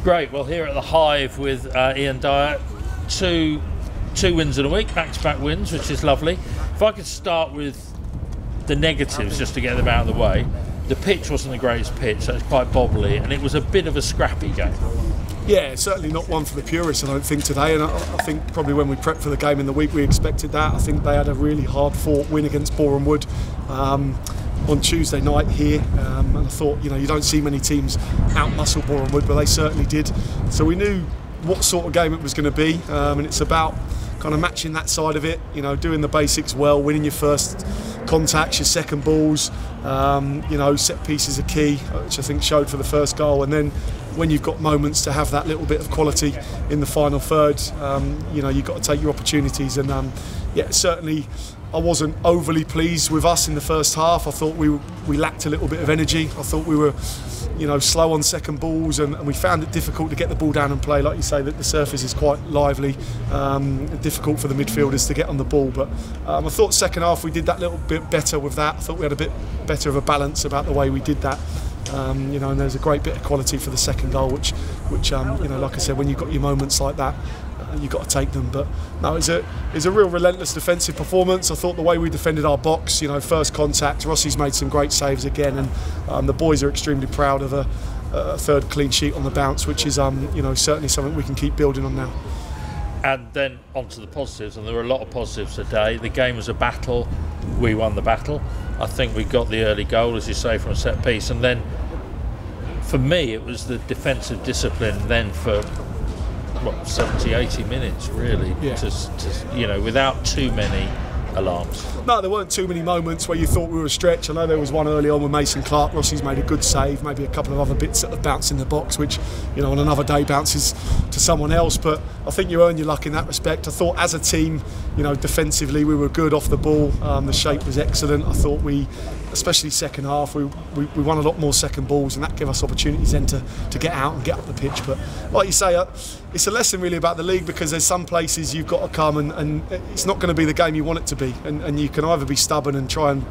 Great. Well, here at the Hive with Ian Dyer, two wins in a week, back-to-back wins, which is lovely. If I could start with the negatives, just to get them out of the way. The pitch wasn't the greatest pitch, so it's quite bobbly, and it was a bit of a scrappy game. Yeah, certainly not one for the purists, I don't think, today. And I think probably when we prepped for the game in the week, we expected that. I think they had a really hard-fought win against Boreham Wood on Tuesday night here. And I thought, you don't see many teams out-muscle Boreham Wood, but they certainly did. So we knew what sort of game it was going to be, and it's about kind of matching that side of it, doing the basics well, winning your first contacts, your second balls, set pieces are key, which I think showed for the first goal. And then when you've got moments to have that little bit of quality in the final third, you've got to take your opportunities. And certainly I wasn't overly pleased with us in the first half. I thought we lacked a little bit of energy. I thought we were slow on second balls, and we found it difficult to get the ball down and play. Like you say, that the surface is quite lively, difficult for the midfielders to get on the ball. But I thought second half we did that little bit better with that. I thought we had a bit better of a balance about the way we did that. And there's a great bit of quality for the second goal, which like I said, when you've got your moments like that, you've got to take them. But no, it's a real relentless defensive performance. I thought the way we defended our box, first contact, Rossi's made some great saves again, and the boys are extremely proud of a third clean sheet on the bounce, which is certainly something we can keep building on now. And then on to the positives, and there were a lot of positives today. The game was a battle. We won the battle. I think we got the early goal, as you say, from a set piece. And then, for me, it was the defensive discipline then for 70, 80 minutes, really, without too many alarms. No, there weren't too many moments where you thought we were a stretch. I know there was one early on with Mason Clark. Rossi's made a good save, maybe a couple of other bits that have bounced in the box, which, on another day bounces to someone else. But I think you earn your luck in that respect. I thought as a team, defensively we were good off the ball. The shape was excellent. I thought especially second half, we won a lot more second balls, and that gave us opportunities then to get out and get up the pitch. But like you say, it's a lesson really about the league, because there's some places you've got to come and it's not going to be the game you want it to be, and you can either be stubborn and try and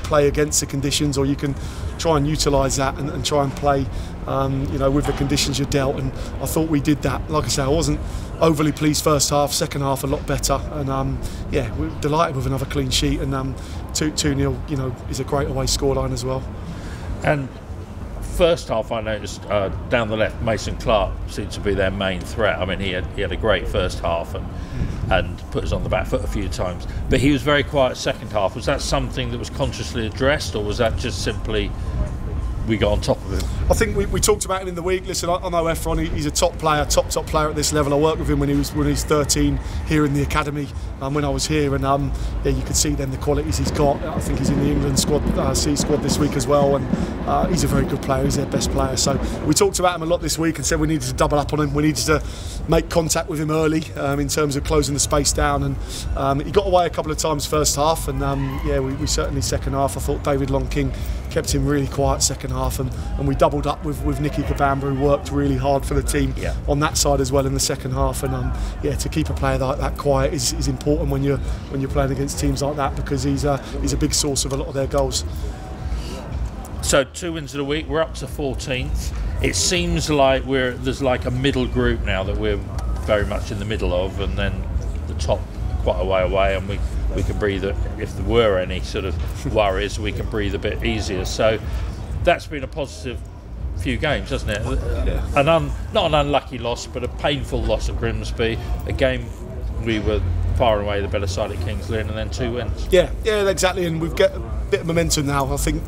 play against the conditions, or you can try and utilise that and try and play with the conditions you're dealt. And I thought we did that. Like I say, I wasn't overly pleased first half, second half a lot better, and we're delighted with another clean sheet, and 2-0 is a great away scoreline as well. And first half, I noticed down the left, Mason Clark seemed to be their main threat. I mean, he had a great first half and put us on the back foot a few times, but he was very quiet second half. Was that something that was consciously addressed, or was that just simply we got on top of him? I think we talked about him in the week. Listen, I know Efron, he's a top player at this level. I worked with him when he was 13 here in the academy when I was here, and you could see then the qualities he's got. I think he's in the England squad, C squad this week as well, and he's a very good player. He's their best player. So we talked about him a lot this week and said we needed to double up on him. We needed to make contact with him early in terms of closing the space down, and he got away a couple of times first half, and we certainly second half. I thought David Long-King kept him really quiet second half, and we doubled up with Nicky Kabamba, who worked really hard for the team on that side as well in the second half. And to keep a player like that quiet is important when you're playing against teams like that, because he's a big source of a lot of their goals. So 2 wins in a week, we're up to 14th. It seems like there's like a middle group now that we're very much in the middle of, and then the top quite a way away, and we can breathe, if there were any sort of worries, we can breathe a bit easier. So that's been a positive few games, hasn't it? Yeah. Not an unlucky loss, but a painful loss at Grimsby. A game we were far and away the better side at Kings Lynn, and then 2 wins. Yeah, exactly. And we've got a bit of momentum now. I think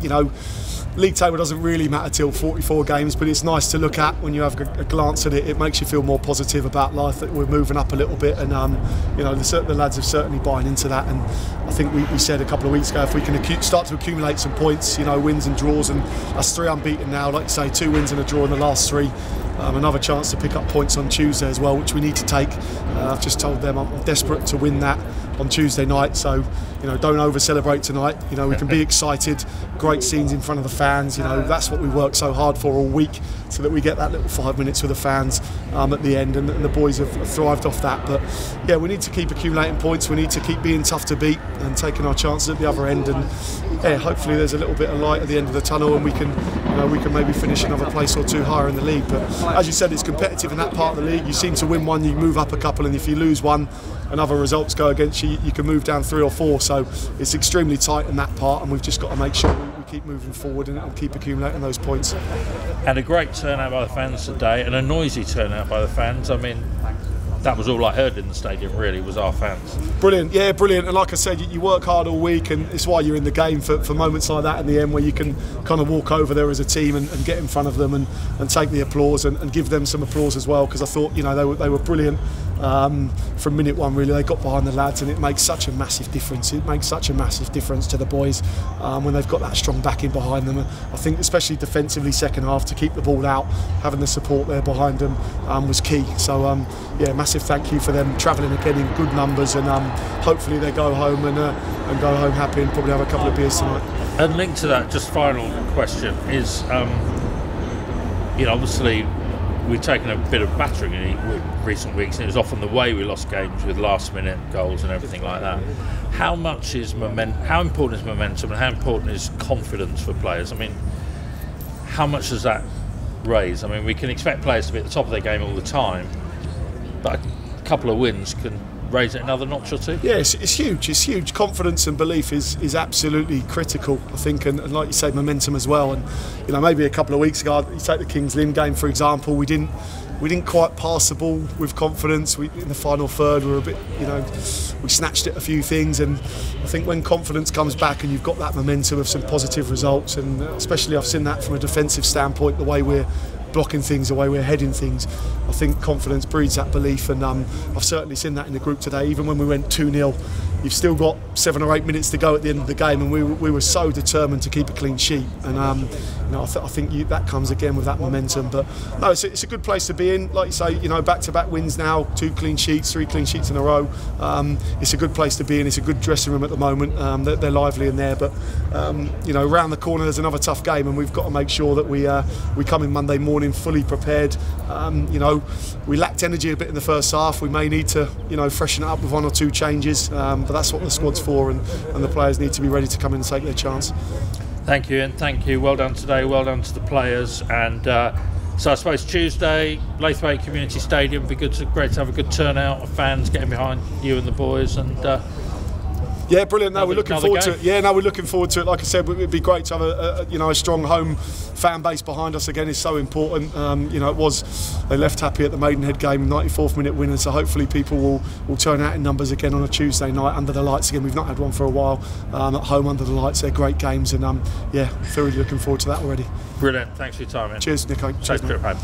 league table doesn't really matter till 44 games, but it's nice to look at when you have a glance at it. It makes you feel more positive about life, that we're moving up a little bit, and the lads have certainly buying into that. And I think we said a couple of weeks ago, if we can start to accumulate some points, wins and draws, and that's 3 unbeaten now, like you say, 2 wins and a draw in the last 3. Another chance to pick up points on Tuesday as well, which we need to take. I've just told them I'm desperate to win that on Tuesday night, so don't over celebrate tonight. We can be excited, great scenes in front of the fans. That's what we work so hard for all week, so that we get that little 5 minutes with the fans at the end, and the boys have thrived off that. But we need to keep accumulating points. We need to keep being tough to beat and taking our chances at the other end, and yeah, hopefully there's a little bit of light at the end of the tunnel, and we can maybe finish another place or two higher in the league. But as you said, it's competitive in that part of the league. You seem to win one, you move up a couple, and if you lose one and other results go against you, you can move down 3 or 4. So it's extremely tight in that part, and we've just got to make sure we keep moving forward and keep accumulating those points. And a great turnout by the fans today, and a noisy turnout by the fans. I mean, that was all I heard in the stadium, really, was our fans. Brilliant, yeah, brilliant. And like I said, you work hard all week, and it's why you're in the game, for moments like that in the end, where you can kind of walk over there as a team and get in front of them and take the applause and give them some applause as well, because I thought, you know, they were brilliant from minute one, really. They got behind the lads, and it makes such a massive difference. It makes such a massive difference to the boys when they've got that strong backing behind them. I think especially defensively second half, to keep the ball out, having the support there behind them was key. So yeah, massive thank you for them travelling again in good numbers, and hopefully they go home and go home happy and probably have a couple of beers tonight. And linked to that, just final question is, you know, obviously we've taken a bit of battering in recent weeks, and it was often the way we lost games with last-minute goals and everything like that. How important is momentum, and how important is confidence for players? I mean, how much does that raise? I mean, we can expect players to be at the top of their game all the time, but a couple of wins can raise it another notch or two. Yeah, it's huge. It's huge. Confidence and belief is absolutely critical, I think, and like you say, momentum as well. And you know, maybe a couple of weeks ago, you take the Kings Lynn game for example, we didn't quite pass the ball with confidence. In the final third, we were a bit, you know, we snatched at a few things, and I think when confidence comes back and you've got that momentum of some positive results, and especially I've seen that from a defensive standpoint, the way we're blocking things, the way we're heading things, I think confidence breeds that belief, and I've certainly seen that in the group today. Even when we went 2-0, you've still got 7 or 8 minutes to go at the end of the game, and we were so determined to keep a clean sheet, and you know, I think that comes again with that momentum. But no, it's a good place to be in. Like you say, you know, back-to-back wins now, 2 clean sheets, 3 clean sheets in a row. It's a good place to be in. It's a good dressing room at the moment. They're lively in there, but you know, around the corner there's another tough game, and we've got to make sure that we come in Monday morning fully prepared. You know, we lacked energy a bit in the first half. We may need to, you know, freshen it up with 1 or 2 changes, but that's what the squad's for, and the players need to be ready to come in and take their chance. Thank you, and thank you. Well done today, well done to the players. And so I suppose Tuesday, Laithwaite Community Stadium, great to have a good turnout of fans getting behind you and the boys, and yeah, brilliant. No, we're looking forward to it. Yeah, no, we're looking forward to it. Like I said, it'd be great to have a strong home fan base behind us again. Is so important. You know, they left happy at the Maidenhead game, 94th minute winner. So hopefully people will turn out in numbers again on a Tuesday night under the lights again. We've not had one for a while at home under the lights. They're great games, and yeah, really looking forward to that already. Brilliant. Thanks for your time, man. Cheers, Nico. Safe trip home.